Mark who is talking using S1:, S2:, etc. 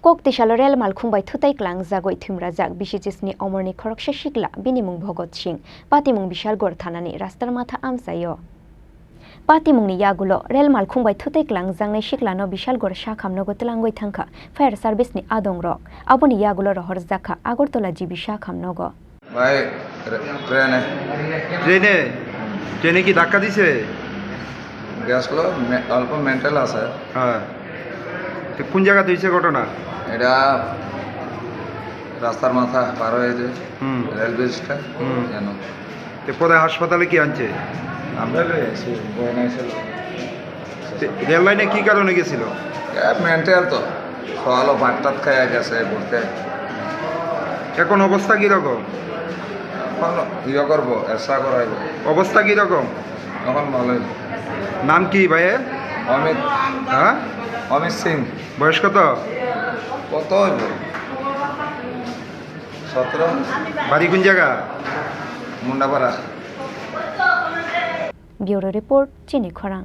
S1: Koktisalo rel malkhungbai thutai klang jagoi thumrajak BCHSni Omorni Khoroksa Sikla binimung Bhogot Singh patimung Bishalgor thanani rastar matha amsayo patimungni yagulo rel malkhungbai thutai klang jangnai siklano Bishalgor sakhamno gotlangoi thangkha fire service ni adongrok aboni yagulo rohor jakha Agartala jibi sakhamnogo
S2: ভাই
S3: ট্রেনে কি ধাক্কা দিছে?
S2: গ্যাসগুলো অল্প mental আছে।
S3: হ্যাঁ, তো কোন জায়গাতে হয়েছে ঘটনা?
S2: এটা রাস্তার মাথা পার হয়ে যে রেল ব্রিজটা যেন
S3: তো কোথায় হাসপাতালে কি আনছে?
S2: আমরা এসে
S3: রেল লাইনে কি কারণে গেছিল?
S2: মেন্টাল তো সকালও ভাতটাত খাইয়া গেছে ঘুরতে।
S3: এখন অবস্থা কিরকম?
S2: এখন ইয়ে করবো এসা করাইব।
S3: অবস্থা কিরকম
S2: এখন ভালোই।
S3: নাম কি ভাইয়ের?
S2: অমিত।
S3: হ্যাঁ,
S2: অমিত সিং।
S3: বয়স কত?
S2: কত হইব? 17।
S3: বাড়ি কোন জায়গা?
S2: মুন্ডাপাড়া।
S1: ব্যুরো রিপোর্ট চিনি খরাং।